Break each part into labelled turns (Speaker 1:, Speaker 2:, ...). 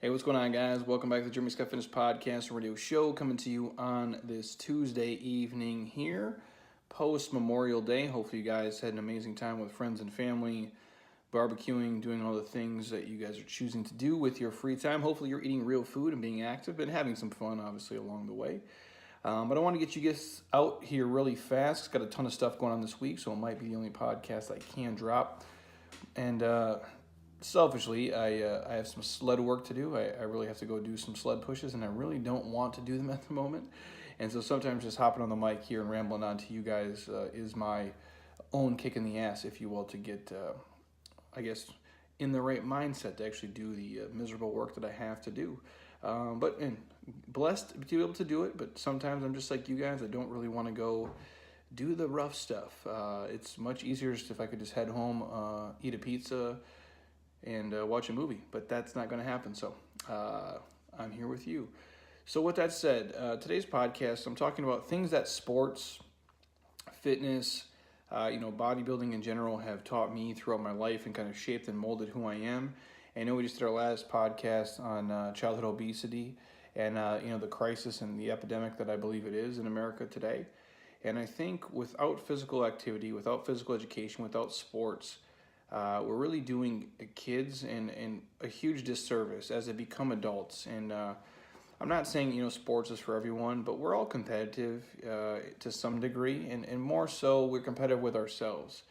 Speaker 1: Hey, what's going on, guys? Welcome back to the Jeremy Scott Fitness Podcast and Radio Show, coming to you on this Tuesday evening here, post Memorial Day. Hopefully, you guys had an amazing time with friends and family, barbecuing, doing all the things that you guys are choosing to do with your free time. Hopefully, you're eating real food and being active and having some fun, obviously, along the way. But I want to get you guys out here really fast. Got a ton of stuff going on this week, so it might be the only podcast I can drop. And selfishly, I have some sled work to do. I really have to go do some sled pushes, and I really don't want to do them at the moment. And so sometimes just hopping on the mic here and rambling on to you guys is my own kick in the ass, if you will, to get, I guess, in the right mindset to actually do the miserable work that I have to do. But blessed to be able to do it, but sometimes I'm just like you guys. I don't really want to go do the rough stuff. It's much easier if I could just head home, eat a pizza, and watch a movie, but that's not going to happen. So I'm here with you. So with that said, today's podcast, I'm talking about things that sports, fitness, bodybuilding in general have taught me throughout my life and kind of shaped and molded who I am. I know we just did our last podcast on childhood obesity and the crisis and the epidemic that I believe it is in America today. And I think without physical activity, without physical education, without sports, we're really doing kids and a huge disservice as they become adults. And I'm not saying sports is for everyone, but we're all competitive to some degree, and more so we're competitive with ourselves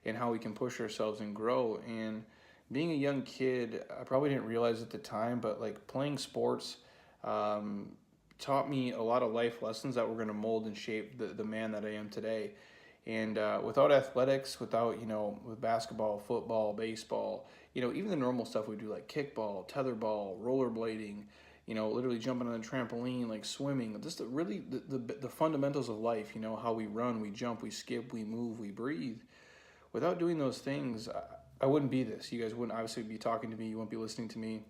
Speaker 1: and how we can push ourselves and grow. And being a young kid, I probably didn't realize at the time, but like playing sports taught me a lot of life lessons that were going to mold and shape the man that I am today. And without athletics, without, with basketball, football, baseball, even the normal stuff we do like kickball, tetherball, rollerblading, literally jumping on a trampoline, like swimming, just the fundamentals of life, how we run, we jump, we skip, we move, we breathe. Without doing those things, I wouldn't be this. You guys wouldn't obviously be talking to me. You wouldn't be listening to me.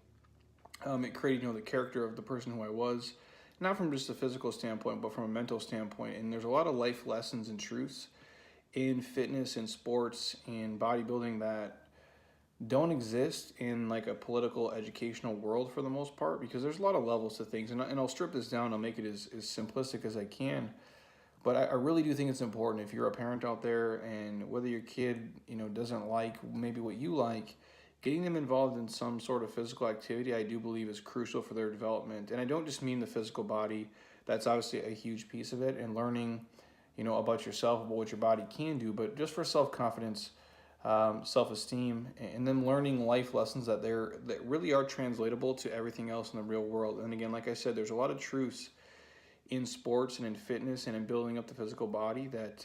Speaker 1: It created, the character of the person who I was, not from just a physical standpoint, but from a mental standpoint. And there's a lot of life lessons and truths in fitness and sports and bodybuilding that don't exist in like a political educational world for the most part, because there's a lot of levels to things. And I'll strip this down. I'll make it as simplistic as I can. But I really do think it's important if you're a parent out there and whether your kid, doesn't like maybe what you like, getting them involved in some sort of physical activity, I do believe is crucial for their development. And I don't just mean the physical body. That's obviously a huge piece of it, and learning about yourself, about what your body can do, but just for self-confidence, self-esteem, and then learning life lessons that really are translatable to everything else in the real world. And again, like I said, there's a lot of truths in sports and in fitness and in building up the physical body that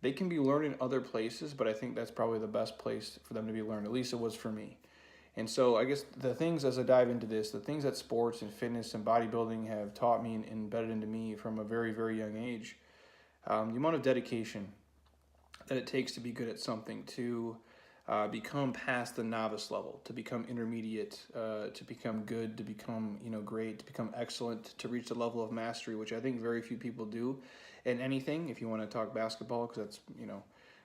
Speaker 1: they can be learned in other places, but I think that's probably the best place for them to be learned. At least it was for me. And so I guess the things, as I dive into this, the things that sports and fitness and bodybuilding have taught me and embedded into me from a very, very young age, the amount of dedication that it takes to be good at something, to become past the novice level, to become intermediate, to become good, to become great, to become excellent, to reach the level of mastery, which I think very few people do in anything. If you want to talk basketball, because that's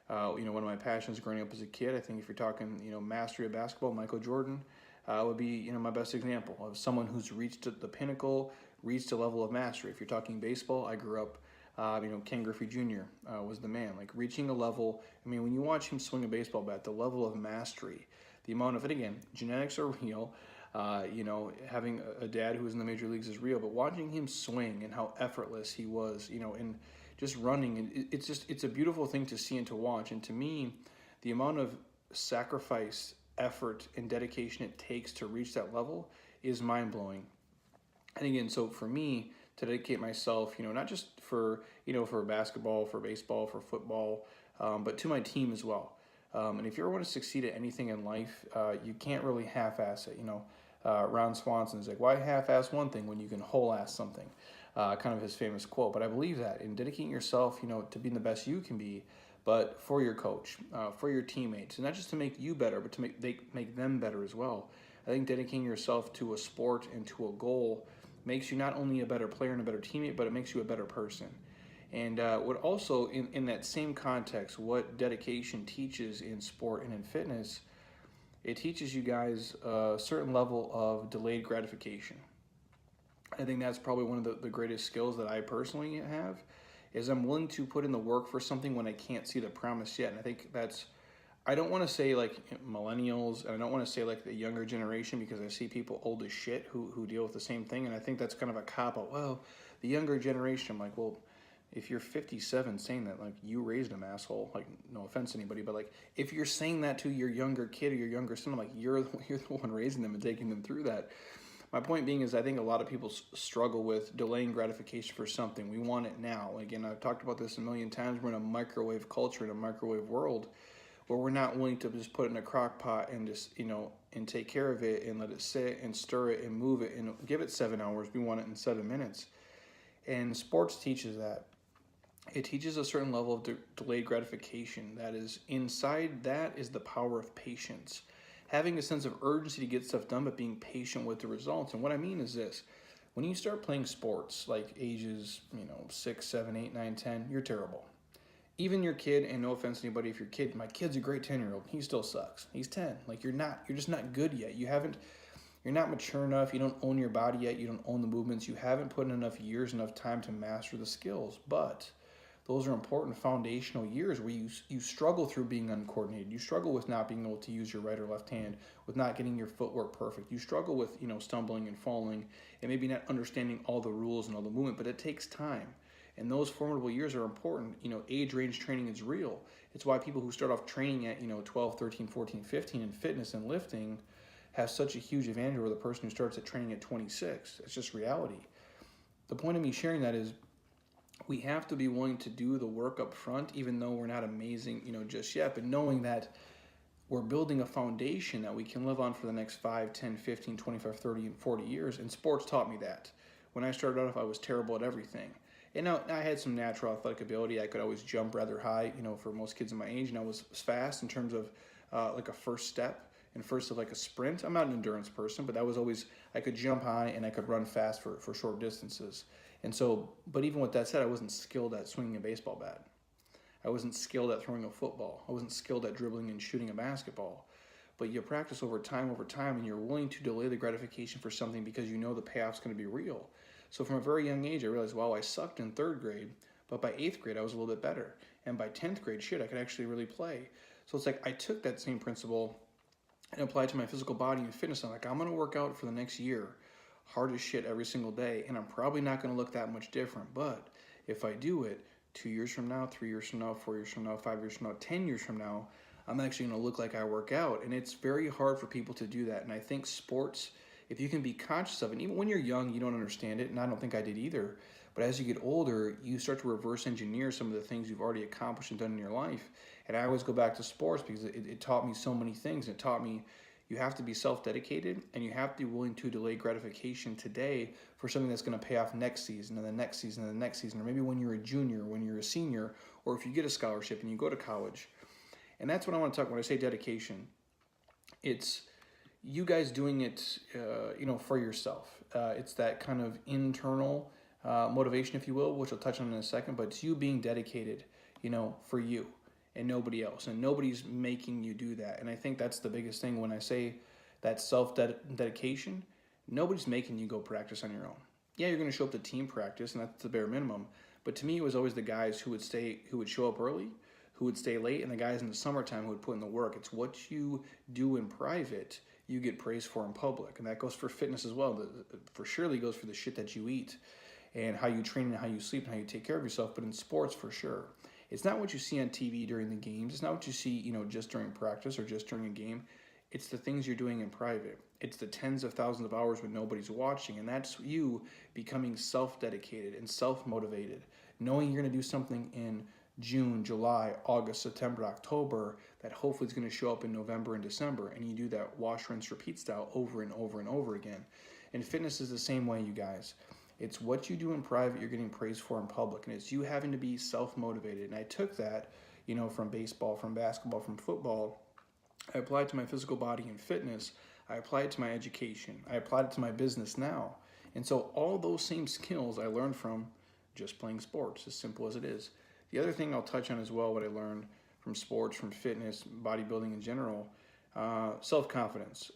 Speaker 1: one of my passions growing up as a kid. I think if you're talking mastery of basketball, Michael Jordan would be my best example of someone who's reached the pinnacle, reached a level of mastery. If you're talking baseball, I grew up. Ken Griffey Jr. Was the man, like reaching a level. I mean, when you watch him swing a baseball bat, the level of mastery, the amount of it, again, genetics are real. Having a dad who was in the major leagues is real, but watching him swing and how effortless he was, and just running, and it's a beautiful thing to see and to watch. And to me, the amount of sacrifice, effort, and dedication it takes to reach that level is mind-blowing. And again, so for me, to dedicate myself, not just for basketball, for baseball, for football, but to my team as well. And if you ever want to succeed at anything in life, you can't really half-ass it. Ron Swanson's like, why half-ass one thing when you can whole-ass something? Kind of his famous quote. But I believe that in dedicating yourself, to being the best you can be, but for your coach, for your teammates, and not just to make you better, but to make them better as well. I think dedicating yourself to a sport and to a goal makes you not only a better player and a better teammate, but it makes you a better person. And what also, in that same context, what dedication teaches in sport and in fitness it teaches you guys a certain level of delayed gratification. I think that's probably one of the greatest skills that I personally have, is I'm willing to put in the work for something when I can't see the promise yet. And I think that's, I don't want to say like millennials, and I don't want to say like the younger generation, because I see people old as shit who deal with the same thing. And I think that's kind of a cop-out. Well, the younger generation, I'm like, well, if you're 57 saying that, like, you raised them, asshole. Like, no offense to anybody, but like, if you're saying that to your younger kid or your younger son, I'm like, you're the one raising them and taking them through that. My point being is, I think a lot of people struggle with delaying gratification for something. We want it now. Again, I've talked about this a million times. We're in a microwave culture, in a microwave world, where we're not willing to just put it in a crock pot and just, and take care of it and let it sit and stir it and move it and give it 7 hours. We want it in 7 minutes. And sports teaches that. It teaches a certain level of delayed gratification. That is, inside that is the power of patience. Having a sense of urgency to get stuff done, but being patient with the results. And what I mean is this: when you start playing sports, like ages, 6, 7, 8, 9, 10, you're terrible. Even your kid, and no offense to anybody, if your kid, my kid's a great 10-year-old, he still sucks. He's 10. Like, you're just not good yet. You're not mature enough. You don't own your body yet. You don't own the movements. You haven't put in enough years, enough time to master the skills. But those are important foundational years where you struggle through being uncoordinated. You struggle with not being able to use your right or left hand, with not getting your footwork perfect. You struggle with, stumbling and falling, and maybe not understanding all the rules and all the movement, but it takes time. And those formidable years are important. Age range training is real. It's why people who start off training at, 12, 13, 14, 15 in fitness and lifting have such a huge advantage over the person who starts at training at 26. It's just reality. The point of me sharing that is, we have to be willing to do the work up front, even though we're not amazing, just yet, but knowing that we're building a foundation that we can live on for the next 5, 10, 15, 25, 30, and 40 years. And sports taught me that. When I started off, I was terrible at everything. And now I had some natural athletic ability. I could always jump rather high, for most kids in my age, and I was fast in terms of like a first step and first of like a sprint. I'm not an endurance person, but that was always, I could jump high and I could run fast for short distances. And so, but even with that said, I wasn't skilled at swinging a baseball bat. I wasn't skilled at throwing a football. I wasn't skilled at dribbling and shooting a basketball. But you practice over time, and you're willing to delay the gratification for something because you know the payoff's going to be real. So from a very young age, I realized, wow, I sucked in 3rd grade, but by 8th grade, I was a little bit better. And by 10th grade, shit, I could actually really play. So it's like I took that same principle and applied it to my physical body and fitness. I'm like, I'm going to work out for the next year, hard as shit every single day, and I'm probably not going to look that much different. But if I do it 2 years from now, 3 years from now, 4 years from now, 5 years from now, 10 years from now, I'm actually going to look like I work out. And it's very hard for people to do that. And I think sports, if you can be conscious of it, and even when you're young, you don't understand it, and I don't think I did either. But as you get older, you start to reverse engineer some of the things you've already accomplished and done in your life. And I always go back to sports because it taught me so many things. It taught me you have to be self-dedicated, and you have to be willing to delay gratification today for something that's going to pay off next season and the next season and the next season, or maybe when you're a junior, when you're a senior, or if you get a scholarship and you go to college. And that's what I want to talk about when I say dedication. It's you guys doing it, for yourself. It's that kind of internal motivation, if you will, which I'll touch on in a second, but it's you being dedicated, for you and nobody else. And nobody's making you do that. And I think that's the biggest thing when I say that self-dedication. Nobody's making you go practice on your own. Yeah, you're going to show up to team practice, and that's the bare minimum. But to me, it was always the guys who would show up early, who would stay late, and the guys in the summertime who would put in the work. It's what you do in private you get praised for in public. And that goes for fitness as well. For surely goes for the shit that you eat and how you train and how you sleep and how you take care of yourself. But in sports, for sure. It's not what you see on TV during the games. It's not what you see, just during practice or just during a game. It's the things you're doing in private. It's the tens of thousands of hours when nobody's watching. And that's you becoming self-dedicated and self-motivated, knowing you're going to do something in June, July, August, September, October that hopefully is going to show up in November and December. And you do that wash, rinse, repeat style over and over and over again. And fitness is the same way, you guys. It's what you do in private you're getting praised for in public. And it's you having to be self-motivated. And I took that, from baseball, from basketball, from football. I applied it to my physical body and fitness. I applied it to my education. I applied it to my business now. And so all those same skills I learned from just playing sports, as simple as it is. The other thing I'll touch on as well, what I learned from sports, from fitness, bodybuilding in general, Self-confidence.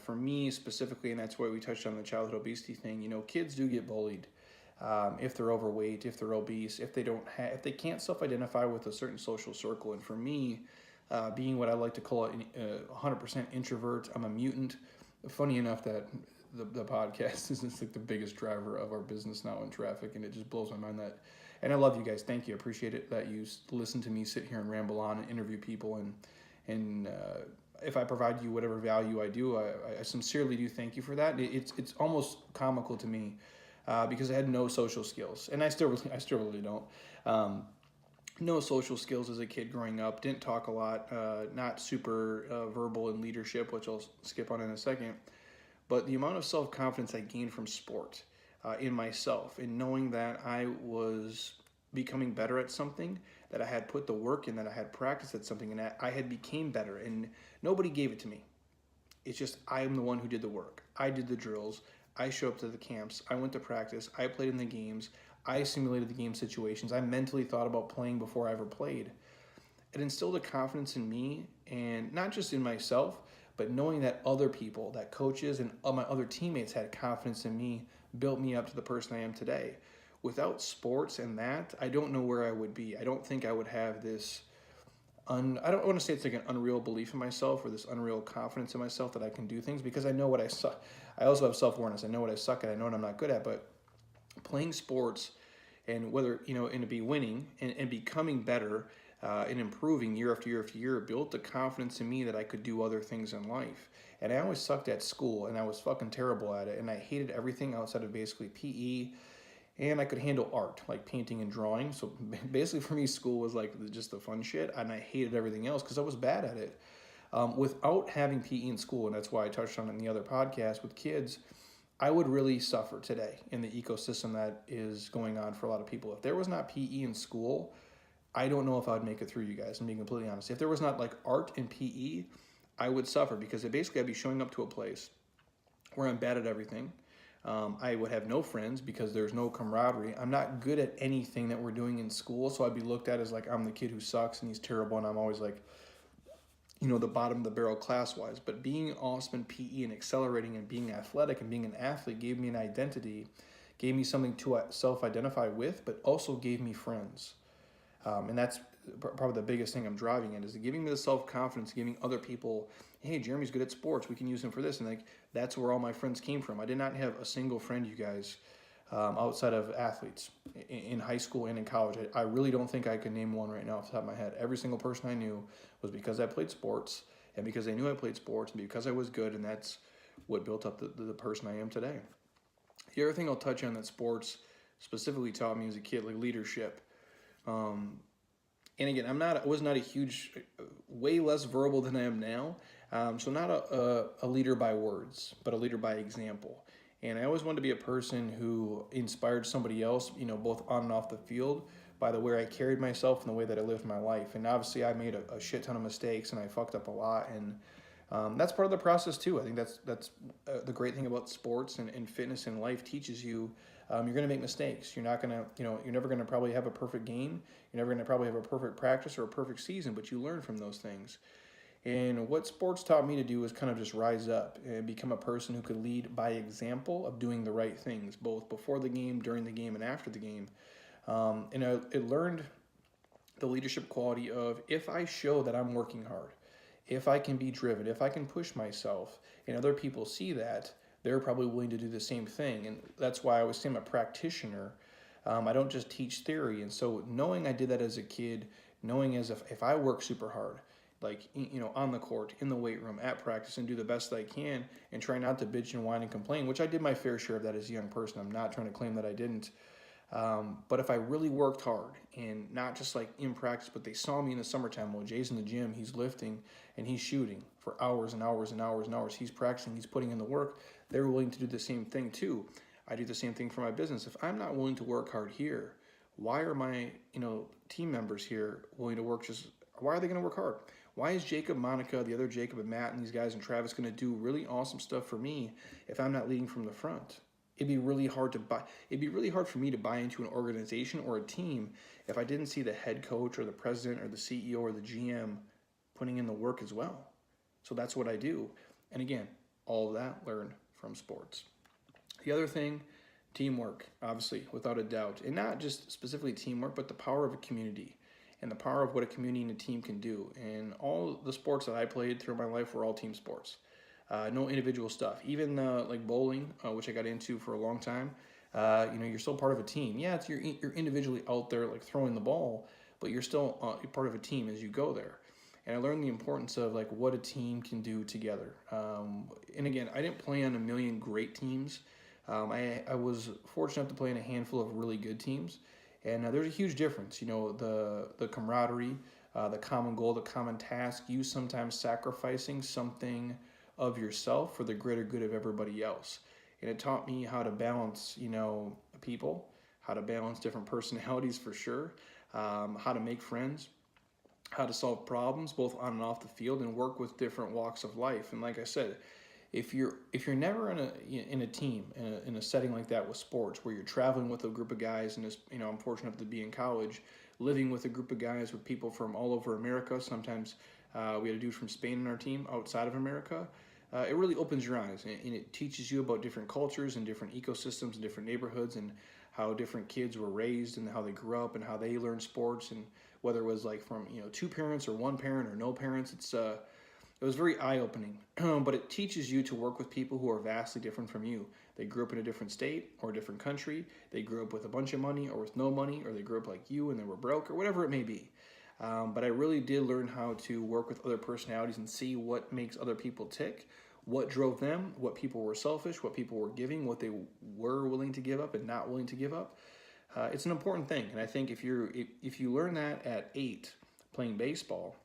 Speaker 1: For me specifically, and that's why we touched on the childhood obesity thing, kids do get bullied. If they're overweight, if they're obese, if they can't self-identify with a certain social circle. And for me, being what I like to call a 100% introvert, I'm a mutant. Funny enough that the podcast is like the biggest driver of our business now in traffic, and it just blows my mind that. And I love you guys. Thank you. I appreciate it that you listen to me sit here and ramble on and interview people, and if I provide you whatever value I do, I sincerely do thank you for that. It's almost comical to me because I had no social skills, and I still really don't. No social skills as a kid growing up. Didn't talk a lot. Not super verbal in leadership, which I'll skip on in a second. But the amount of self-confidence I gained from sport in myself, and knowing that I was becoming better at something, that I had put the work in, that I had practiced at something, and I had became better, and nobody gave it to me. It's just I am the one who did the work. I did the drills. I showed up to the camps. I went to practice. I played in the games. I simulated the game situations. I mentally thought about playing before I ever played. It instilled a confidence in me, and not just in myself, but knowing that other people, that coaches and my other teammates had confidence in me, built me up to the person I am today. Without sports and that, I don't know where I would be. I don't think I would have this, I don't want to say it's like an unreal belief in myself or this unreal confidence in myself that I can do things, because I know what I suck. I also have self-awareness. I know what I suck at. I know what I'm not good at. But playing sports, and whether, and to be winning and becoming better and improving year after year after year, built the confidence in me that I could do other things in life. And I always sucked at school, and I was fucking terrible at it. And I hated everything outside of basically PE. And I could handle art, like painting and drawing. So basically for me, school was like just the fun shit. And I hated everything else because I was bad at it. Without having PE in school, and that's why I touched on it in the other podcast with kids, I would really suffer today in the ecosystem that is going on for a lot of people. If there was not PE in school, I don't know if I would make it through, you guys. I'm being completely honest. If there was not like art and PE, I would suffer, because I'd be showing up to a place where I'm bad at everything. I would have no friends because there's no camaraderie. I'm not good at anything that we're doing in school, so I'd be looked at as like I'm the kid who sucks and he's terrible, and I'm always like, the bottom of the barrel class-wise. But being awesome in PE and accelerating and being athletic and being an athlete gave me an identity, gave me something to self-identify with, but also gave me friends. And that's probably the biggest thing I'm driving at, is giving me the self-confidence, giving other people, hey, Jeremy's good at sports, we can use him for this. And like, that's where all my friends came from. I did not have a single friend, you guys, outside of athletes in high school and in college. I really don't think I can name one right now off the top of my head. Every single person I knew was because I played sports, and because they knew I played sports, and because I was good, and that's what built up the person I am today. The other thing I'll touch on that sports specifically taught me as a kid, like leadership. And again, I was not a huge, way less verbal than I am now. So not a leader by words, but a leader by example. And I always wanted to be a person who inspired somebody else, both on and off the field, by the way I carried myself and the way that I lived my life. And obviously I made a shit ton of mistakes, and I fucked up a lot. And that's part of the process too. I think that's the great thing about sports and fitness and life teaches you. You're going to make mistakes. You're not going to, you're never going to probably have a perfect game. You're never going to probably have a perfect practice or a perfect season, but you learn from those things. And what sports taught me to do is kind of just rise up and become a person who could lead by example of doing the right things, both before the game, during the game, and after the game. And I learned the leadership quality of, if I show that I'm working hard, if I can be driven, if I can push myself, and other people see that, they're probably willing to do the same thing. And that's why I always say I'm a practitioner. I don't just teach theory. And so knowing I did that as a kid, knowing as if I work super hard, like, on the court, in the weight room, at practice, and do the best that I can, and try not to bitch and whine and complain, which I did my fair share of that as a young person. I'm not trying to claim that I didn't. But if I really worked hard, and not just like in practice, but they saw me in the summertime, well, Jay's in the gym, he's lifting and he's shooting for hours and hours and hours and hours. He's practicing, he's putting in the work. They're willing to do the same thing too. I do the same thing for my business. If I'm not willing to work hard here, why are my, team members here willing to work why are they going to work hard? Why is Jacob, Monica, the other Jacob and Matt and these guys and Travis going to do really awesome stuff for me if I'm not leading from the front? It'd be really hard for me to buy into an organization or a team if I didn't see the head coach or the president or the CEO or the GM putting in the work as well. So that's what I do. And again, all of that learned from sports. The other thing, teamwork, obviously, without a doubt. And not just specifically teamwork, but the power of a community and the power of what a community and a team can do. And all the sports that I played through my life were all team sports. No individual stuff. Even like bowling, which I got into for a long time, you're still part of a team. Yeah, you're individually out there like throwing the ball, but you're still part of a team as you go there. And I learned the importance of like what a team can do together. And again, I didn't play on a million great teams. I was fortunate enough to play in a handful of really good teams, and there's a huge difference. The camaraderie, the common goal, the common task. You sometimes sacrificing something of yourself for the greater good of everybody else. And it taught me how to balance, people, how to balance different personalities for sure, how to make friends, how to solve problems both on and off the field, and work with different walks of life. And like I said, if you're never in a team in a setting like that with sports, where you're traveling with a group of guys, and I'm fortunate enough to be in college, living with a group of guys with people from all over America. Sometimes we had a dude from Spain in our team outside of America. It really opens your eyes, and it teaches you about different cultures and different ecosystems and different neighborhoods, and how different kids were raised and how they grew up and how they learned sports, and whether it was like from two parents or one parent or no parents. It was very eye-opening, but it teaches you to work with people who are vastly different from you. They grew up in a different state or a different country. They grew up with a bunch of money or with no money, or they grew up like you and they were broke, or whatever it may be. But I really did learn how to work with other personalities and see what makes other people tick, what drove them, what people were selfish, what people were giving, what they were willing to give up and not willing to give up. It's an important thing, and I think if you learn that at 8 playing baseball,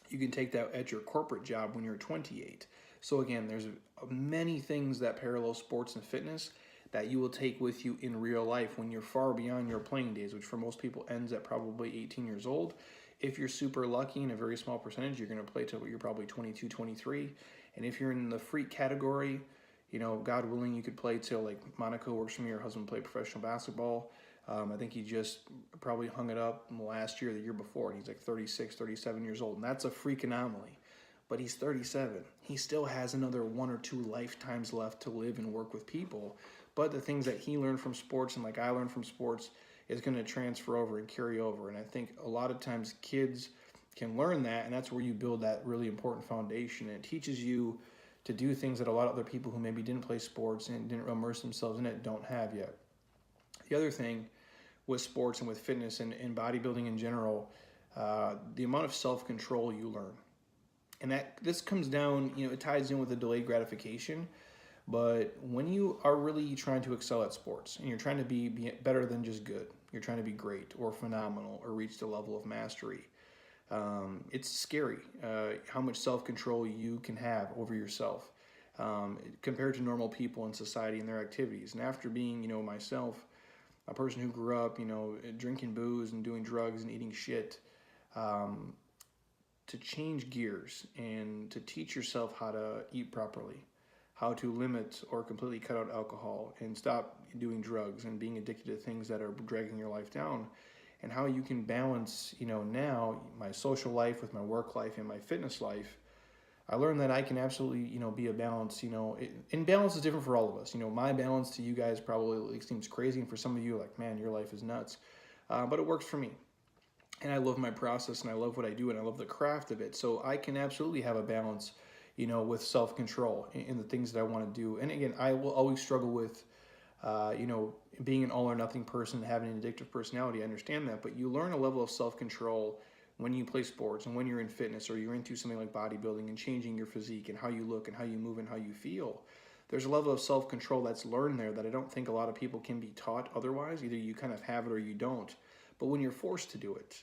Speaker 1: you can take that at your corporate job when you're 28. So again, there's many things that parallel sports and fitness that you will take with you in real life when you're far beyond your playing days, which for most people ends at probably 18 years old. If you're super lucky, in a very small percentage, you're going to play till you're probably 22, 23. And if you're in the freak category, God willing, you could play till like Monaco works for me. Her husband played professional basketball. I think he just probably hung it up last year, the year before, and he's like 36, 37 years old. And that's a freak anomaly. But he's 37. He still has another 1 or 2 lifetimes left to live and work with people. But the things that he learned from sports and like I learned from sports is going to transfer over and carry over. And I think a lot of times kids can learn that, and that's where you build that really important foundation. And it teaches you to do things that a lot of other people who maybe didn't play sports and didn't immerse themselves in it don't have yet. The other thing with sports and with fitness and bodybuilding in general, the amount of self-control you learn. And this comes down, it ties in with the delayed gratification. But when you are really trying to excel at sports and you're trying to be better than just good, you're trying to be great or phenomenal or reach the level of mastery, it's scary how much self-control you can have over yourself compared to normal people in society and their activities. And after being, myself, a person who grew up, drinking booze and doing drugs and eating shit, to change gears and to teach yourself how to eat properly, how to limit or completely cut out alcohol and stop doing drugs and being addicted to things that are dragging your life down, and how you can balance, now my social life with my work life and my fitness life. I learned that I can absolutely, be a balance, and balance is different for all of us. My balance to you guys probably seems crazy, and for some of you, like, man, your life is nuts. But it works for me. And I love my process, and I love what I do, and I love the craft of it. So I can absolutely have a balance, with self-control in the things that I want to do. And again, I will always struggle with, being an all or nothing person, having an addictive personality. I understand that, but you learn a level of self-control when you play sports and when you're in fitness or you're into something like bodybuilding and changing your physique and how you look and how you move and how you feel. There's a level of self-control that's learned there that I don't think a lot of people can be taught otherwise. Either you kind of have it or you don't. But when you're forced to do it,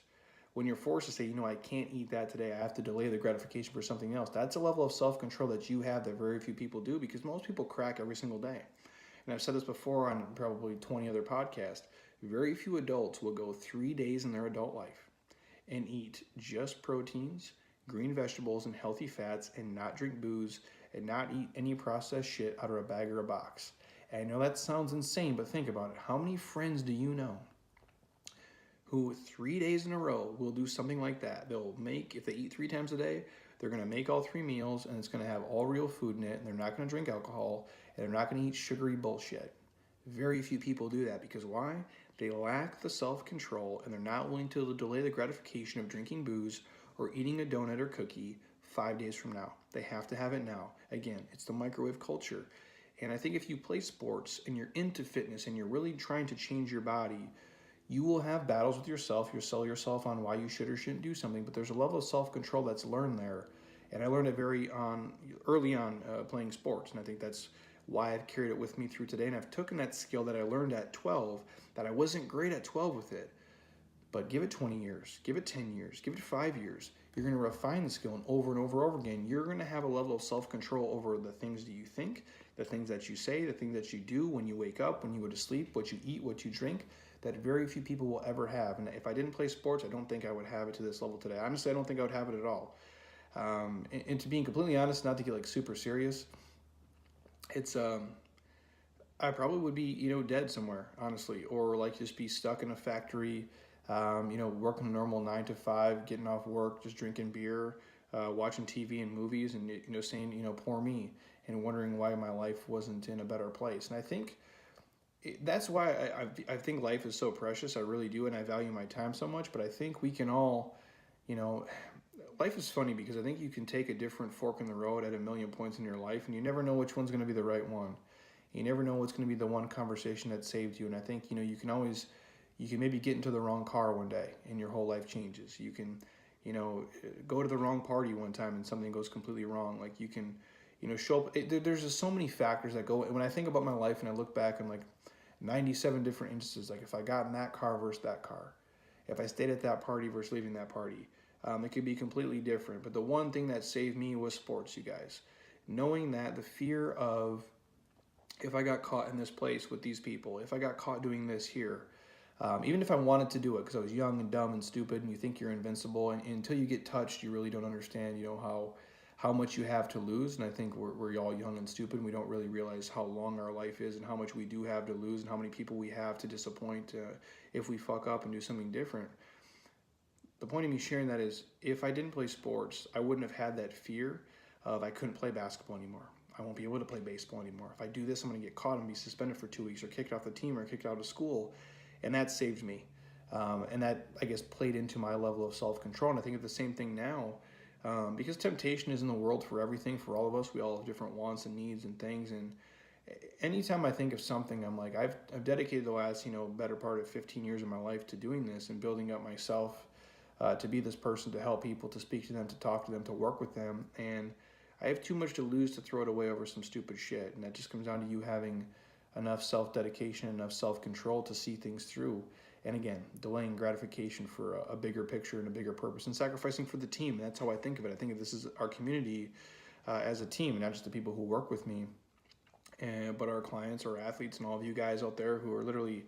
Speaker 1: when you're forced to say, I can't eat that today, I have to delay the gratification for something else, that's a level of self-control that you have that very few people do, because most people crack every single day. And I've said this before on probably 20 other podcasts, very few adults will go 3 days in their adult life and eat just proteins, green vegetables, and healthy fats, and not drink booze, and not eat any processed shit out of a bag or a box. And I know that sounds insane, but think about it. How many friends do you know who 3 days in a row will do something like that? They'll make, if they eat 3 times a day, They're going to make all 3 meals, and it's going to have all real food in it, and they're not going to drink alcohol, and they're not going to eat sugary bullshit. Very few people do that because why? They lack the self-control, and they're not willing to delay the gratification of drinking booze or eating a donut or cookie 5 days from now. They have to have it now. Again, it's the microwave culture. And I think if you play sports and you're into fitness and you're really trying to change your body, you will have battles with yourself. You'll sell yourself on why you should or shouldn't do something, but there's a level of self-control that's learned there. And I learned it early on playing sports, and I think that's why I've carried it with me through today. And I've taken that skill that I learned at 12, that I wasn't great at 12 with it, but give it 20 years, give it 10 years, give it 5 years. You're going to refine the skill, and over again, you're going to have a level of self-control over the things that you think, the things that you say, the things that you do when you wake up, when you go to sleep, what you eat, what you drink, that very few people will ever have. And if I didn't play sports, I don't think I would have it to this level today. Honestly, I don't think I would have it at all. And to being completely honest, not to get like super serious, it's I probably would be dead somewhere, honestly, or like just be stuck in a factory, working a normal 9 to 5, getting off work, just drinking beer, watching TV and movies, and saying poor me, and wondering why my life wasn't in a better place. And I think that's why I think life is so precious. I really do, and I value my time so much. But I think we can all, life is funny because I think you can take a different fork in the road at a million points in your life, and you never know which one's going to be the right one. You never know what's going to be the one conversation that saved you. And I think you can maybe get into the wrong car one day and your whole life changes. You can go to the wrong party one time and something goes completely wrong. Like you can show up. There's just so many factors that go. When I think about my life and I look back and like 97 different instances, like if I got in that car versus that car, if I stayed at that party versus leaving that party, it could be completely different. But the one thing that saved me was sports, you guys. Knowing that the fear of, if I got caught in this place with these people, if I got caught doing this here, even if I wanted to do it because I was young and dumb and stupid, and you think you're invincible, and until you get touched, you really don't understand, how much you have to lose. And I think we're all young and stupid, and we don't really realize how long our life is and how much we do have to lose and how many people we have to disappoint if we fuck up and do something different. The point of me sharing that is, if I didn't play sports, I wouldn't have had that fear of I couldn't play basketball anymore. I won't be able to play baseball anymore. If I do this, I'm going to get caught and be suspended for 2 weeks or kicked off the team or kicked out of school. And that saved me. And that, I guess, played into my level of self-control. And I think it's the same thing now. Because temptation is in the world for everything, for all of us. We all have different wants and needs and things. And anytime I think of something, I'm like, I've dedicated the last, better part of 15 years of my life to doing this and building up myself to be this person, to help people, to speak to them, to talk to them, to work with them. And I have too much to lose to throw it away over some stupid shit. And that just comes down to you having enough self-dedication, enough self-control to see things through. And again, delaying gratification for a bigger picture and a bigger purpose, and sacrificing for the team. And that's how I think of it. I think of this as our community as a team, and not just the people who work with me, but our clients, our athletes, and all of you guys out there who are literally,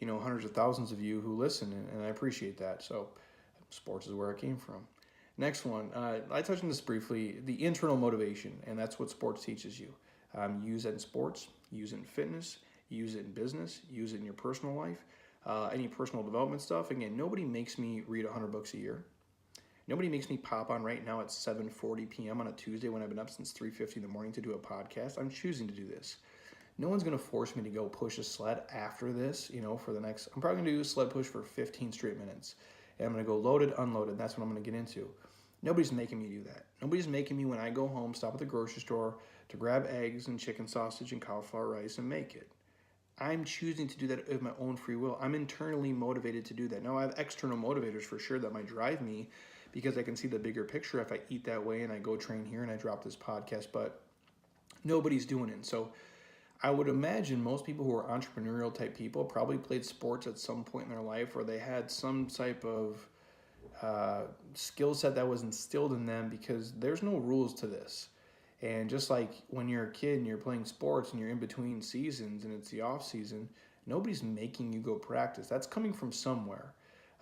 Speaker 1: hundreds of thousands of you who listen, and I appreciate that. So sports is where it came from. Next one, I touched on this briefly, the internal motivation, and that's what sports teaches you. Use it in sports, use it in fitness, use it in business, use it in your personal life. Any personal development stuff. Again, nobody makes me read 100 books a year. Nobody makes me pop on right now at 7:40 p.m. on a Tuesday when I've been up since 3:50 in the morning to do a podcast. I'm choosing to do this. No one's going to force me to go push a sled after this, for the next, I'm probably going to do a sled push for 15 straight minutes. And I'm going to go loaded, unloaded. That's what I'm going to get into. Nobody's making me do that. Nobody's making me, when I go home, stop at the grocery store to grab eggs and chicken sausage and cauliflower rice and make it. I'm choosing to do that of my own free will. I'm internally motivated to do that. Now, I have external motivators for sure that might drive me because I can see the bigger picture if I eat that way and I go train here and I drop this podcast, but nobody's doing it. So I would imagine most people who are entrepreneurial type people probably played sports at some point in their life, or they had some type of skill set that was instilled in them, because there's no rules to this. And just like when you're a kid and you're playing sports and you're in between seasons and it's the off season, nobody's making you go practice. That's coming from somewhere.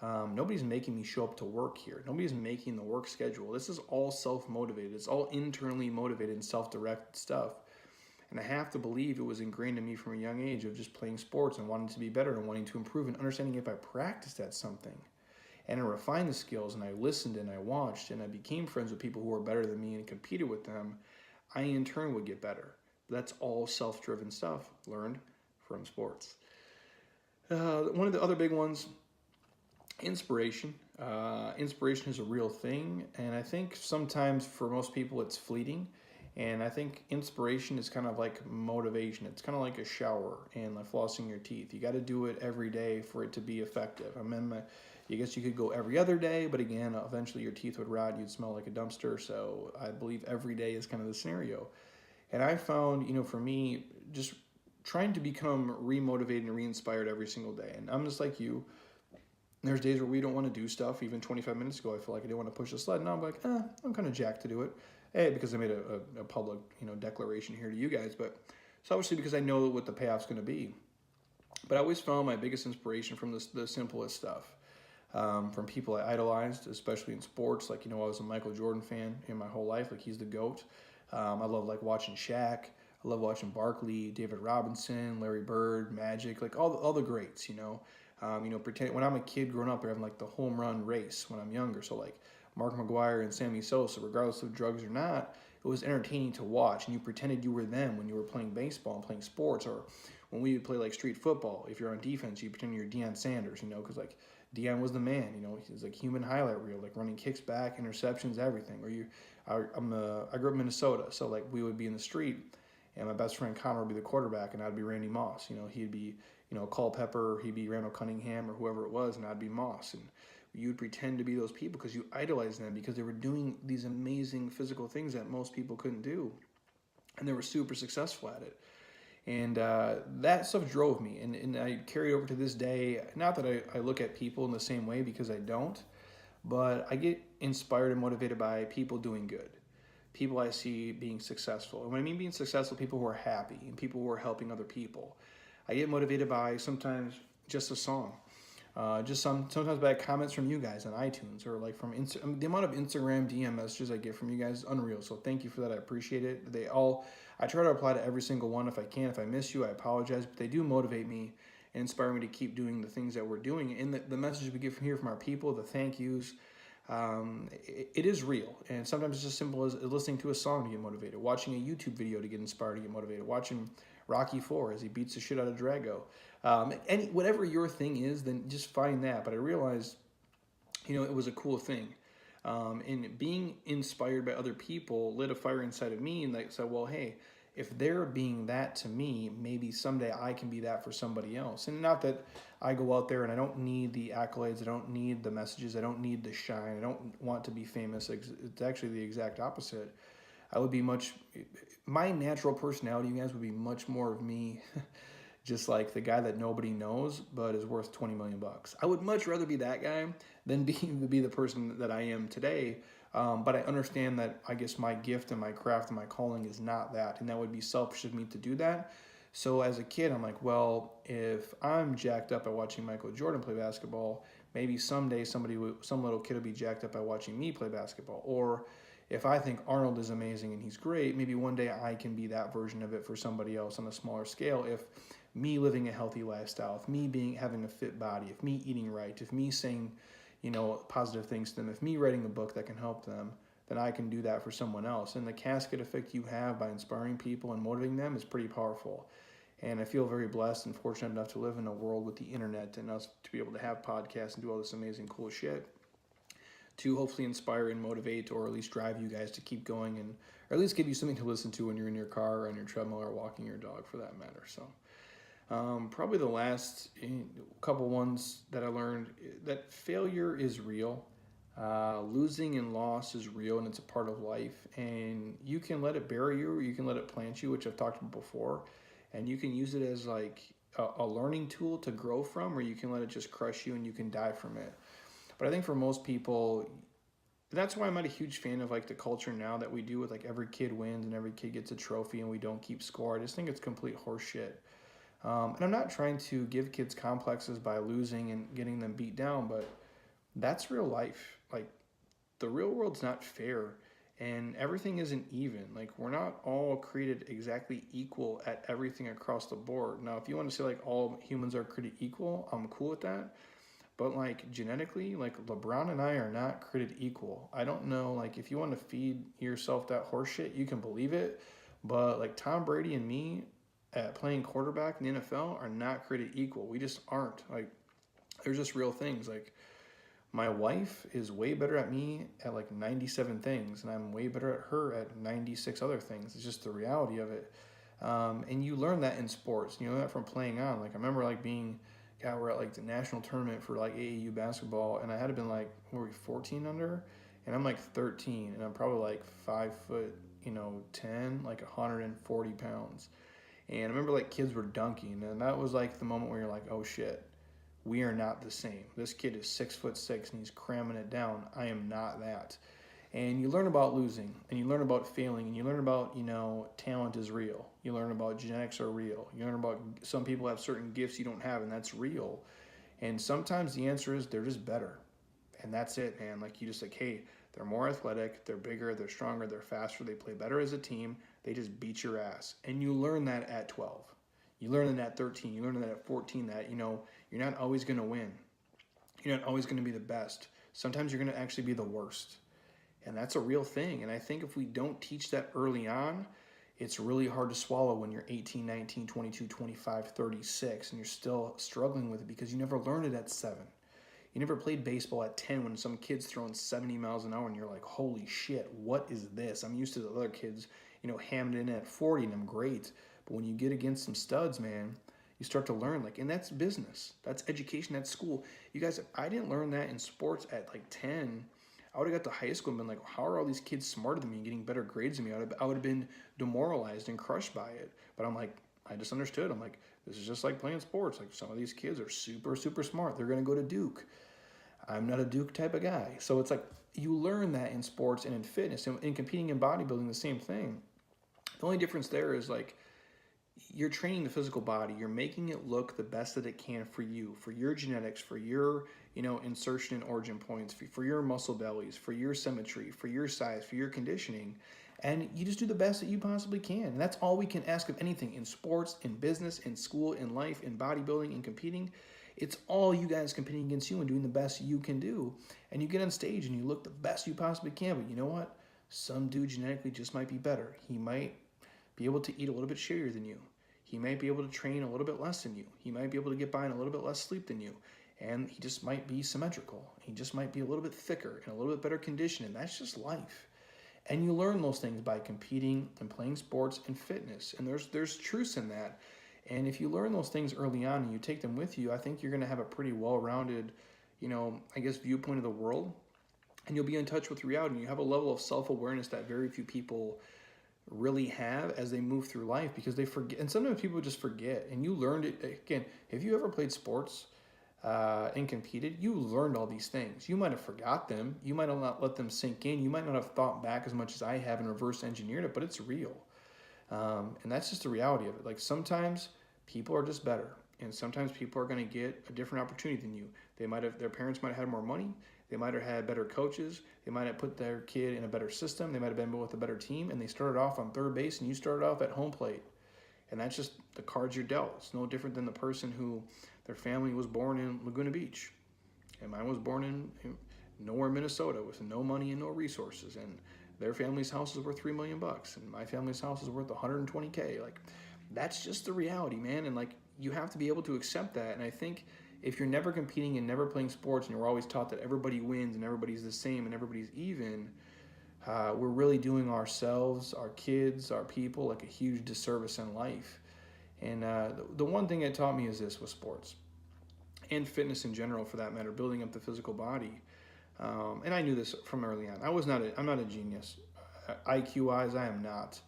Speaker 1: Nobody's making me show up to work here. Nobody's making the work schedule. This is all self-motivated. It's all internally motivated and self-directed stuff. And I have to believe it was ingrained in me from a young age of just playing sports and wanting to be better and wanting to improve and understanding if I practiced at something and I refined the skills, and I listened and I watched and I became friends with people who were better than me and competed with them, I in turn would get better. That's all self-driven stuff learned from sports. One of the other big ones, inspiration. Inspiration is a real thing, and I think sometimes for most people it's fleeting. And I think inspiration is kind of like motivation. It's kind of like a shower and like flossing your teeth. You got to do it every day for it to be effective. I guess you could go every other day, but again, eventually your teeth would rot. You'd smell like a dumpster. So I believe every day is kind of the scenario. And I found, for me, just trying to become remotivated and re-inspired every single day. And I'm just like you. There's days where we don't want to do stuff. Even 25 minutes ago, I feel like I didn't want to push the sled. Now I'm like, I'm kind of jacked to do it. A, because I made a public, declaration here to you guys, but it's obviously because I know what the payoff's going to be. But I always found my biggest inspiration from the simplest stuff, from people I idolized, especially in sports. Like, I was a Michael Jordan fan in my whole life. Like, he's the GOAT. I love watching Shaq. I love watching Barkley, David Robinson, Larry Bird, Magic, like all the greats. Pretend when I'm a kid growing up, they're having like the home run race when I'm younger. So like Mark McGwire and Sammy Sosa, regardless of drugs or not, it was entertaining to watch. And you pretended you were them when you were playing baseball and playing sports, or when we would play like street football. If you're on defense, you pretend you're Deion Sanders, because like Deion was the man. He was like human highlight reel, like running kicks back, interceptions, everything. I grew up in Minnesota, so like we would be in the street, and my best friend Connor would be the quarterback, and I'd be Randy Moss. He'd be Culpepper, he'd be Randall Cunningham, or whoever it was, and I'd be Moss. And you'd pretend to be those people because you idolized them because they were doing these amazing physical things that most people couldn't do, and they were super successful at it. And that stuff drove me, and I carry over to this day. Not that I look at people in the same way, because I don't, but I get inspired and motivated by people doing good, people I see being successful. And when I mean being successful, people who are happy and people who are helping other people. I get motivated by sometimes just a song, sometimes by comments from you guys on iTunes, or like from the amount of Instagram DM messages I get from you guys is unreal. So thank you for that. I appreciate it. I try to reply to every single one if I can. If I miss you, I apologize, but they do motivate me and inspire me to keep doing the things that we're doing. And the messages we get from here from our people, the thank yous, it is real. And sometimes it's as simple as listening to a song to get motivated, watching a YouTube video to get inspired, to get motivated, watching Rocky IV as he beats the shit out of Drago. Whatever your thing is, then just find that. But I realized, it was a cool thing. And being inspired by other people lit a fire inside of me, and like said, well, hey, if they're being that to me, maybe someday I can be that for somebody else. And not that I go out there and I don't need the accolades, I don't need the messages, I don't need the shine, I don't want to be famous. It's actually the exact opposite. My natural personality, you guys, would be much more of me, just like the guy that nobody knows but is worth 20 million bucks. I would much rather be that guy than be the person that I am today. But I understand that I guess my gift and my craft and my calling is not that, and that would be selfish of me to do that. So as a kid, I'm like, well, if I'm jacked up by watching Michael Jordan play basketball, maybe someday some little kid will be jacked up by watching me play basketball. Or if I think Arnold is amazing and he's great, maybe one day I can be that version of it for somebody else on a smaller scale. If me living a healthy lifestyle, if me having a fit body, if me eating right, if me saying positive things to them, if me writing a book that can help them, then I can do that for someone else. And the cascade effect you have by inspiring people and motivating them is pretty powerful. And I feel very blessed and fortunate enough to live in a world with the internet and us to be able to have podcasts and do all this amazing cool shit to hopefully inspire and motivate, or at least drive you guys to keep going, or at least give you something to listen to when you're in your car or on your treadmill or walking your dog, for that matter. So probably the last couple ones that I learned, that failure is real. Losing and loss is real, and it's a part of life. And you can let it bury you, or you can let it plant you, which I've talked about before. And you can use it as like a learning tool to grow from, or you can let it just crush you and you can die from it. But I think for most people, that's why I'm not a huge fan of like the culture now that we do with like every kid wins and every kid gets a trophy and we don't keep score. I just think it's complete horseshit. And I'm not trying to give kids complexes by losing and getting them beat down, but that's real life. Like, the real world's not fair, and everything isn't even. Like, we're not all created exactly equal at everything across the board. Now, if you want to say like all humans are created equal, I'm cool with that. But like genetically, like LeBron and I are not created equal. I don't know, like if you want to feed yourself that horse shit, you can believe it. But like Tom Brady and me at playing quarterback in the NFL are not created equal. We just aren't. Like there's just real things. Like my wife is way better at me at like 97 things, and I'm way better at her at 96 other things. It's just the reality of it. And you learn that in sports. You know that from playing on. Like I remember like being, God, we're at like the national tournament for like AAU basketball, and I had to been like, what were we, 14 under, and I'm like 13, and I'm probably like 5 foot, 10, like 140 pounds. And I remember like kids were dunking, and that was like the moment where you're like, oh shit, we are not the same. This kid is 6'6" and he's cramming it down. I am not that. And you learn about losing, and you learn about failing, and you learn about, talent is real. You learn about genetics are real. You learn about some people have certain gifts you don't have, and that's real. And sometimes the answer is they're just better. And that's it, man. Like you just like, hey, they're more athletic, they're bigger, they're stronger, they're faster, they play better as a team, they just beat your ass. And you learn that at 12. You learn that at 13, you learn that at 14, that, you're not always going to win. You're not always going to be the best. Sometimes you're going to actually be the worst. And that's a real thing. And I think if we don't teach that early on, it's really hard to swallow when you're 18, 19, 22, 25, 36, and you're still struggling with it because you never learned it at 7. You never played baseball at 10 when some kid's throwing 70 miles an hour and you're like, holy shit, what is this? I'm used to the other kids, hamming it in at 40 and I'm great. But when you get against some studs, man, you start to learn, like, and that's business. That's education, that's school. You guys, if I didn't learn that in sports at like 10, I would have got to high school and been like, how are all these kids smarter than me and getting better grades than me? I would have been demoralized and crushed by it. But I'm like, I just understood. I'm like, this is just like playing sports. Like some of these kids are super, super smart. They're going to go to Duke. I'm not a Duke type of guy. So it's like you learn that in sports and in fitness and in competing in bodybuilding, the same thing. The only difference there is like you're training the physical body. You're making it look the best that it can for you, for your genetics, for your, insertion and origin points, for your muscle bellies, for your symmetry, for your size, for your conditioning. And you just do the best that you possibly can. And that's all we can ask of anything in sports, in business, in school, in life, in bodybuilding, in competing. It's all you guys competing against you and doing the best you can do. And you get on stage and you look the best you possibly can. But you know what? Some dude genetically just might be better. He might be able to eat a little bit shittier than you. He might be able to train a little bit less than you. He might be able to get by in a little bit less sleep than you. And he just might be symmetrical. He just might be a little bit thicker and a little bit better conditioned. And that's just life. And you learn those things by competing and playing sports and fitness. And there's truths in that. And if you learn those things early on and you take them with you, I think you're going to have a pretty well-rounded, viewpoint of the world. And you'll be in touch with reality. And you have a level of self-awareness that very few people really have as they move through life because they forget. And sometimes people just forget. And you learned it. Again, if you ever played sports and competed, you learned all these things. You might have forgot them. You might have not let them sink in. You might not have thought back as much as I have and reverse engineered it, but it's real. And that's just the reality of it. Like sometimes people are just better, and sometimes people are going to get a different opportunity than you. Their parents might have had more money. They might have had better coaches. They might have put their kid in a better system. They might have been with a better team, and they started off on third base, and you started off at home plate. And that's just the cards you're dealt. It's no different than the person who their family was born in Laguna Beach, and mine was born in nowhere, Minnesota, with no money and no resources, and their family's house is worth $3 million, and my family's house is worth $120K. Like, that's just the reality, man. And like, you have to be able to accept that. And I think if you're never competing and never playing sports, and you're always taught that everybody wins and everybody's the same and everybody's even, we're really doing ourselves, our kids, our people, like a huge disservice in life. And the one thing it taught me is this with sports and fitness in general, for that matter, building up the physical body. And I knew this from early on. I'm not a genius. IQ-wise, I am not.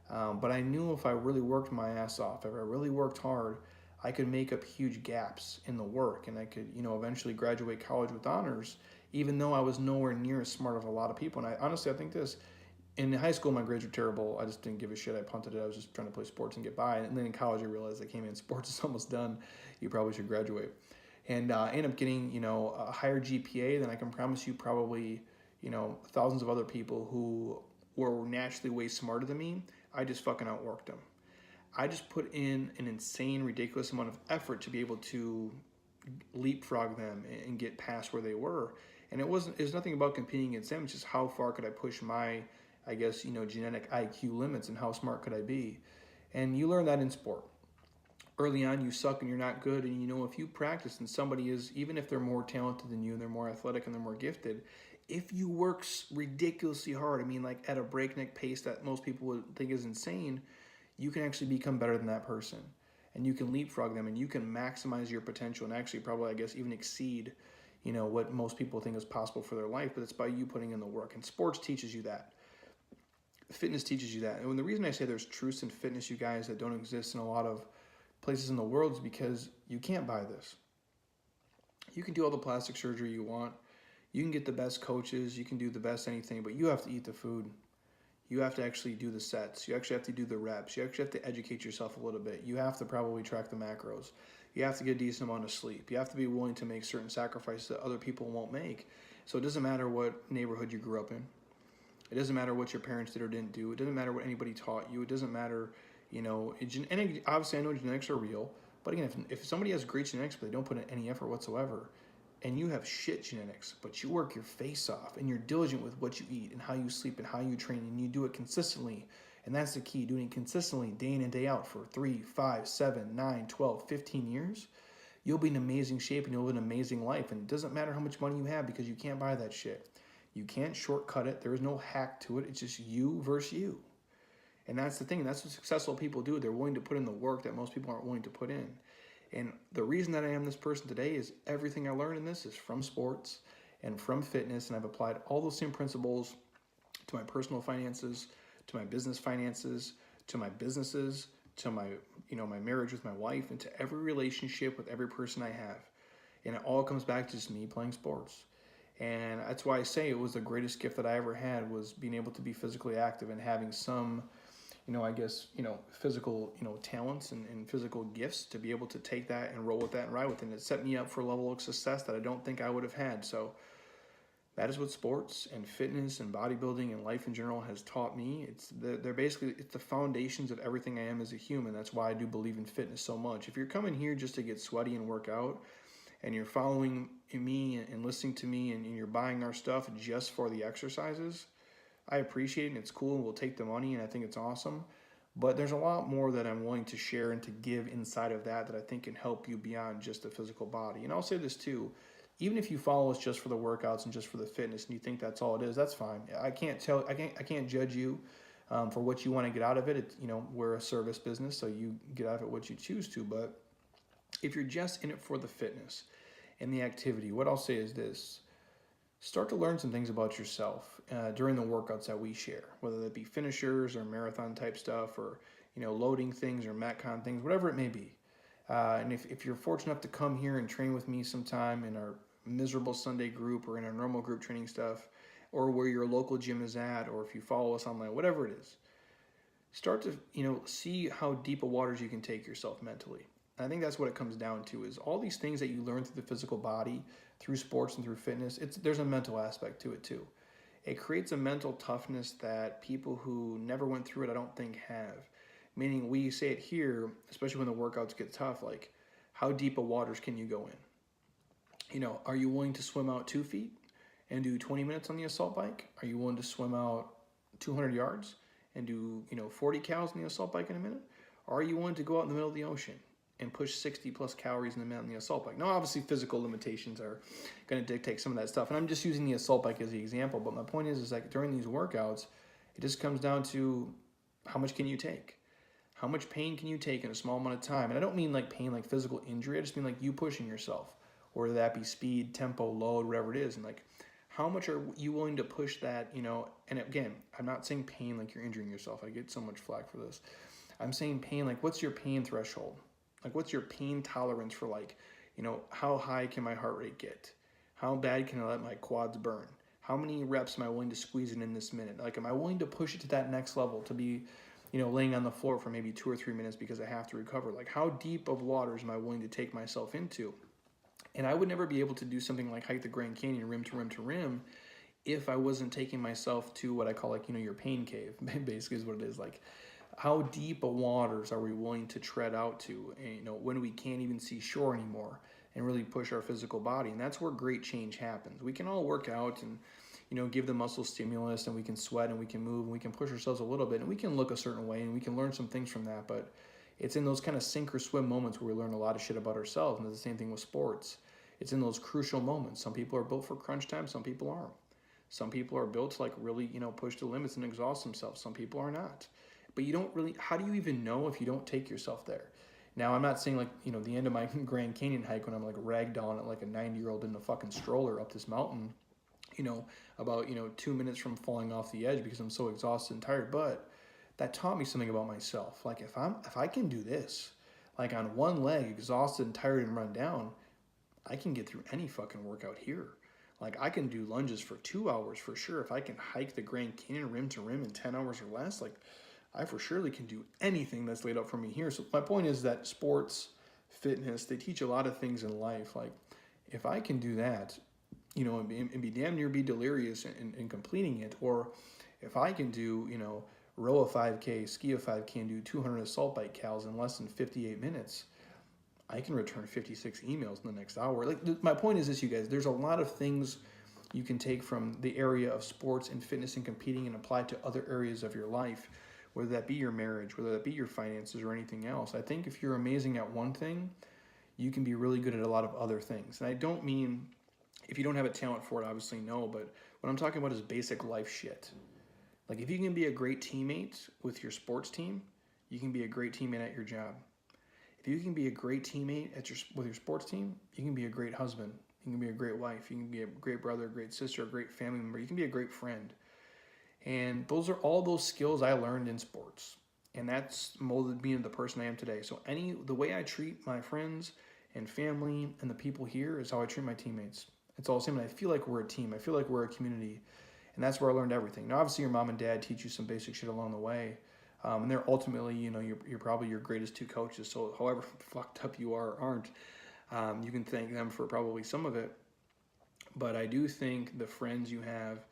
Speaker 1: But I knew if I really worked my ass off, if I really worked hard, I could make up huge gaps in the work, and I could, eventually graduate college with honors, even though I was nowhere near as smart as a lot of people. And I think this, in high school, my grades were terrible. I just didn't give a shit. I punted it. I was just trying to play sports and get by. And then in college, I realized sports is almost done. You probably should graduate. And I ended up getting, a higher GPA than I can promise you probably, thousands of other people who were naturally way smarter than me. I just fucking outworked them. I just put in an insane, ridiculous amount of effort to be able to leapfrog them and get past where they were. And it's nothing about competing against them. It's just how far could I push my, I guess, genetic IQ limits, and how smart could I be? And you learn that in sport. Early on, you suck and you're not good, and if you practice and somebody is, even if they're more talented than you and they're more athletic and they're more gifted, if you work ridiculously hard, I mean, like at a breakneck pace that most people would think is insane, you can actually become better than that person. And you can leapfrog them, and you can maximize your potential, and actually probably, I guess, even exceed, what most people think is possible for their life. But it's by you putting in the work. And sports teaches you that. Fitness teaches you that. And the reason I say there's truths in fitness, you guys, that don't exist in a lot of places in the world, is because you can't buy this. You can do all the plastic surgery you want. You can get the best coaches. You can do the best anything, but you have to eat the food. You have to actually do the sets. You actually have to do the reps. You actually have to educate yourself a little bit. You have to probably track the macros. You have to get a decent amount of sleep. You have to be willing to make certain sacrifices that other people won't make. So it doesn't matter what neighborhood you grew up in. It doesn't matter what your parents did or didn't do. It doesn't matter what anybody taught you. It doesn't matter, and obviously I know genetics are real, but again, if somebody has great genetics but they don't put in any effort whatsoever, and you have shit genetics, but you work your face off and you're diligent with what you eat and how you sleep and how you train, and you do it consistently, and that's the key, doing it consistently day in and day out for 3, 5, 7, 9, 12, 15 years, you'll be in amazing shape and you'll live an amazing life. And it doesn't matter how much money you have, because you can't buy that shit. You can't shortcut it. There is no hack to it. It's just you versus you. And that's the thing. That's what successful people do. They're willing to put in the work that most people aren't willing to put in. And the reason that I am this person today is everything I learned in this is from sports and from fitness. And I've applied all those same principles to my personal finances, to my business finances, to my businesses, to my, my marriage with my wife, and to every relationship with every person I have. And it all comes back to just me playing sports. And that's why I say it was the greatest gift that I ever had, was being able to be physically active and having some, physical, talents and physical gifts to be able to take that and roll with that and ride with it. And it set me up for a level of success that I don't think I would have had. So that is what sports and fitness and bodybuilding and life in general has taught me. It's the foundations of everything I am as a human. That's why I do believe in fitness so much. If you're coming here just to get sweaty and work out, and you're following me and listening to me, and you're buying our stuff just for the exercises, I appreciate it, and it's cool, and we'll take the money, and I think it's awesome. But there's a lot more that I'm willing to share and to give inside of that I think can help you beyond just the physical body. And I'll say this too, even if you follow us just for the workouts and just for the fitness, and you think that's all it is, that's fine. I can't judge you for what you want to get out of it. We're a service business, so you get out of it what you choose to. But if you're just in it for the fitness and the activity, what I'll say is this: start to learn some things about yourself during the workouts that we share, whether that be finishers or marathon type stuff, or loading things or Metcon things, whatever it may be. And if you're fortunate enough to come here and train with me sometime in our miserable Sunday group or in our normal group training stuff, or where your local gym is at, or if you follow us online, whatever it is, start to see how deep a waters you can take yourself mentally. And I think that's what it comes down to, is all these things that you learn through the physical body, through sports and through fitness, there's a mental aspect to it too. It creates a mental toughness that people who never went through it, I don't think, have. Meaning, we say it here, especially when the workouts get tough, like, how deep a waters can you go in? Are you willing to swim out 2 feet and do 20 minutes on the assault bike? Are you willing to swim out 200 yards and do 40 calories on the assault bike in a minute? Or are you willing to go out in the middle of the ocean and push 60 plus calories in a minute on the assault bike? Now, obviously, physical limitations are going to dictate some of that stuff, and I'm just using the assault bike as the example. But my point is like, during these workouts, it just comes down to how much can you take? How much pain can you take in a small amount of time? And I don't mean like pain like physical injury. I just mean like you pushing yourself, whether that be speed, tempo, load, whatever it is. And like, how much are you willing to push that, And again, I'm not saying pain like you're injuring yourself. I get so much flack for this. I'm saying pain like, what's your pain threshold? Like, what's your pain tolerance for, like, how high can my heart rate get? How bad can I let my quads burn? How many reps am I willing to squeeze in this minute? Like, am I willing to push it to that next level, to be, laying on the floor for maybe 2 or 3 minutes because I have to recover? Like, how deep of waters am I willing to take myself into? And I would never be able to do something like hike the Grand Canyon rim to rim to rim if I wasn't taking myself to what I call, like, your pain cave, basically is what it is. Like, how deep of waters are we willing to tread out to, when we can't even see shore anymore? and really push our physical body. And that's where great change happens. We can all work out and, give the muscle stimulus, and we can sweat and we can move and we can push ourselves a little bit and we can look a certain way and we can learn some things from that. But it's in those kind of sink or swim moments where we learn a lot of shit about ourselves. And it's the same thing with sports. It's in those crucial moments. Some people are built for crunch time. Some people aren't. Some people are built to really, push the limits and exhaust themselves. Some people are not. But you don't really, how do you even know if you don't take yourself there? Now, I'm not saying the end of my Grand Canyon hike when I'm ragdolling it like a 90-year-old in a fucking stroller up this mountain, about, 2 minutes from falling off the edge because I'm so exhausted and tired. But that taught me something about myself. If I can do this, on one leg, exhausted and tired and run down, I can get through any fucking workout here. I can do lunges for 2 hours for sure. If I can hike the Grand Canyon rim to rim in 10 hours or less, I for surely can do anything that's laid out for me here. So my point is that sports, fitness, they teach a lot of things in life. If I can do that, and be damn near be delirious in completing it, or if I can do, row a 5K, ski a 5K, and do 200 assault bike cals in less than 58 minutes, I can return 56 emails in the next hour. My point is this, you guys, there's a lot of things you can take from the area of sports and fitness and competing and apply to other areas of your life, whether that be your marriage, whether that be your finances or anything else. I think if you're amazing at one thing, you can be really good at a lot of other things. And I don't mean if you don't have a talent for it, obviously no, but what I'm talking about is basic life shit. If you can be a great teammate with your sports team, you can be a great teammate at your job. If you can be a great teammate with your sports team, you can be a great husband. You can be a great wife. You can be a great brother, a great sister, a great family member. You can be a great friend. And those are all those skills I learned in sports. And that's molded me into the person I am today. So the way I treat my friends and family and the people here is how I treat my teammates. It's all the same. And I feel like we're a team. I feel like we're a community. And that's where I learned everything. Now, obviously, your mom and dad teach you some basic shit along the way. And they're ultimately, you're probably your greatest two coaches. So however fucked up you are or aren't, you can thank them for probably some of it. But I do think the friends you have,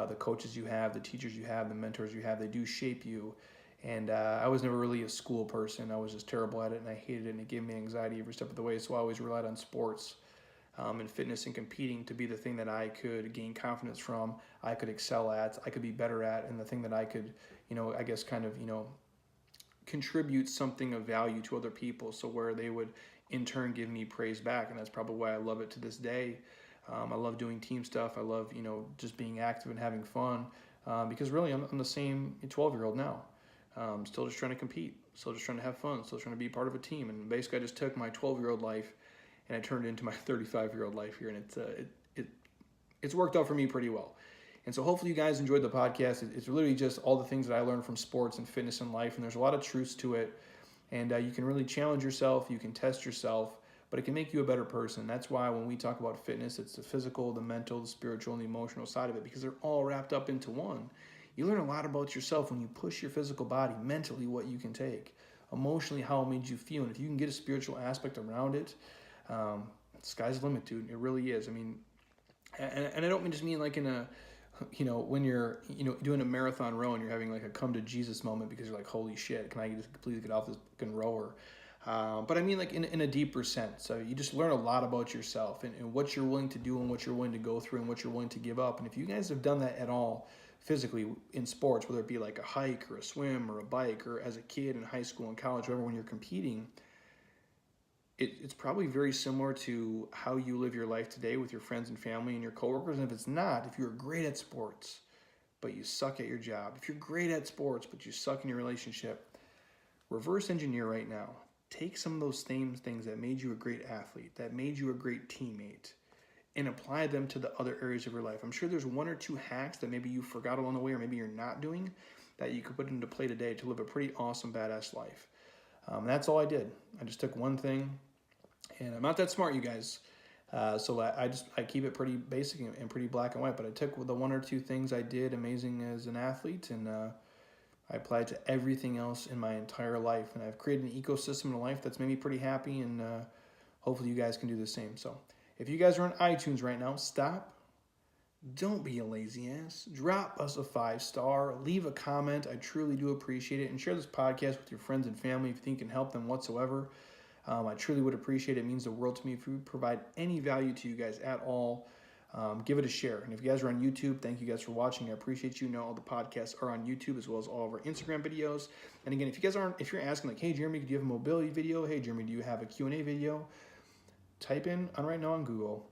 Speaker 1: the coaches you have, the teachers you have, the mentors you have, they do shape you. And I was never really a school person. I was just terrible at it, and I hated it, and it gave me anxiety every step of the way. So I always relied on sports and fitness and competing to be the thing that I could gain confidence from, I could excel at, I could be better at, and the thing that I could, I guess kind of, contribute something of value to other people, so where they would in turn give me praise back. And that's probably why I love it to this day. I love doing team stuff. I love, just being active and having fun, because really I'm the same 12-year-old now. Still just trying to compete, still just trying to have fun, still trying to be part of a team. And basically I just took my 12-year-old life and I turned it into my 35-year-old life here, and it's worked out for me pretty well. And so hopefully you guys enjoyed the podcast. It's literally just all the things that I learned from sports and fitness and life, and there's a lot of truths to it. And you can really challenge yourself, you can test yourself, but it can make you a better person. That's why when we talk about fitness, it's the physical, the mental, the spiritual, and the emotional side of it, because they're all wrapped up into one. You learn a lot about yourself when you push your physical body, mentally what you can take, emotionally how it made you feel. And if you can get a spiritual aspect around it, sky's the limit, dude. It really is. I mean, and I don't just mean in a, when you're, doing a marathon row and you're having a come to Jesus moment because you're like, holy shit, can I just completely get off this fucking rower? But I mean in a deeper sense. So you just learn a lot about yourself and what you're willing to do and what you're willing to go through and what you're willing to give up. And if you guys have done that at all physically in sports, whether it be a hike or a swim or a bike, or as a kid in high school and college, whatever, when you're competing, it's probably very similar to how you live your life today with your friends and family and your coworkers. And if it's not, if you're great at sports, but you suck at your job, if you're great at sports, but you suck in your relationship, reverse engineer right now. Take some of those same things that made you a great athlete, that made you a great teammate, and apply them to the other areas of your life. I'm sure there's one or two hacks that maybe you forgot along the way, or maybe you're not doing, that you could put into play today to live a pretty awesome, badass life. That's all I did. I just took one thing, and I'm not that smart, you guys. So I keep it pretty basic and pretty black and white, but I took the one or two things I did amazing as an athlete, and I applied it to everything else in my entire life. And I've created an ecosystem in life that's made me pretty happy, and hopefully you guys can do the same. So if you guys are on iTunes right now, stop. Don't be a lazy ass. Drop us a 5-star. Leave a comment. I truly do appreciate it. And share this podcast with your friends and family if you think it can help them whatsoever. I truly would appreciate it. It means the world to me if we provide any value to you guys at all. Give it a share. And if you guys are on YouTube, thank you guys for watching. I appreciate you. Know all the podcasts are on YouTube as well as all of our Instagram videos. And again, if you guys aren't, if you're asking like, hey Jeremy, do you have a mobility video? Hey Jeremy, do you have a Q&A video? Type in right now on Google,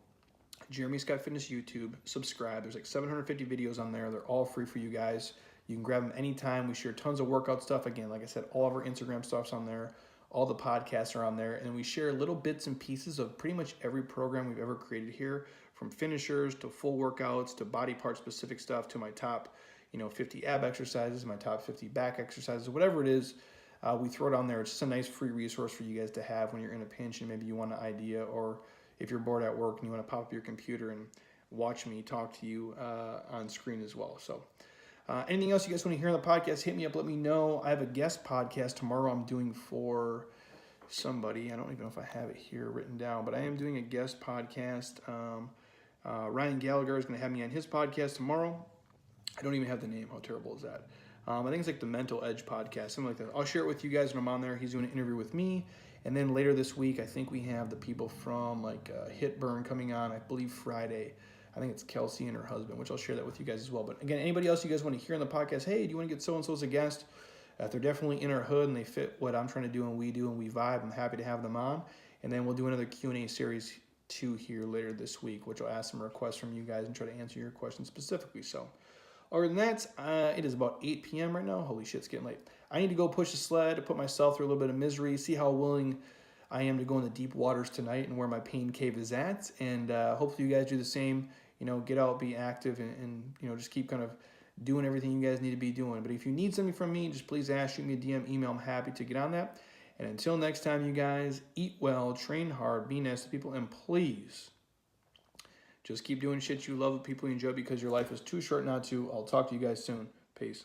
Speaker 1: Jeremy Scott Fitness YouTube, subscribe. There's like 750 videos on there. They're all free for you guys. You can grab them anytime. We share tons of workout stuff. Again, like I said, all of our Instagram stuff's on there. All the podcasts are on there. And we share little bits and pieces of pretty much every program we've ever created here, from finishers to full workouts to body part specific stuff to my top 50 ab exercises, my top 50 back exercises, whatever it is. We throw it on there. It's just a nice free resource for you guys to have when you're in a pinch and maybe you want an idea, or if you're bored at work and you want to pop up your computer and watch me talk to you on screen as well. So anything else you guys want to hear on the podcast, hit me up, let me know. I have a guest podcast tomorrow I'm doing for somebody. I don't even know if I have it here written down, but I am doing a guest podcast. Ryan Gallagher is going to have me on his podcast tomorrow. I don't even have the name. How terrible is that? I think it's like the Mental Edge podcast, something like that. I'll share it with you guys when I'm on there. He's doing an interview with me. And then later this week, I think we have the people from like Hit Burn coming on, I believe Friday. I think it's Kelsey and her husband, which I'll share that with you guys as well. But again, anybody else you guys want to hear on the podcast, hey, do you want to get so-and-so as a guest? If they're definitely in our hood and they fit what I'm trying to do and we vibe, I'm happy to have them on. And then we'll do another Q&A series 2 here later this week, which will ask some requests from you guys and try to answer your questions specifically. So other than that, it is about 8 p.m. right now. Holy shit, it's getting late. I need to go push the sled to put myself through a little bit of misery, see how willing I am to go in the deep waters tonight and where my pain cave is at. And hopefully you guys do the same. Get out, be active, and just keep kind of doing everything you guys need to be doing. But if you need something from me, just please ask, shoot me a DM, email. I'm happy to get on that. And until next time, you guys, eat well, train hard, be nice to people, and please just keep doing shit you love with people you enjoy, because your life is too short not to. I'll talk to you guys soon. Peace.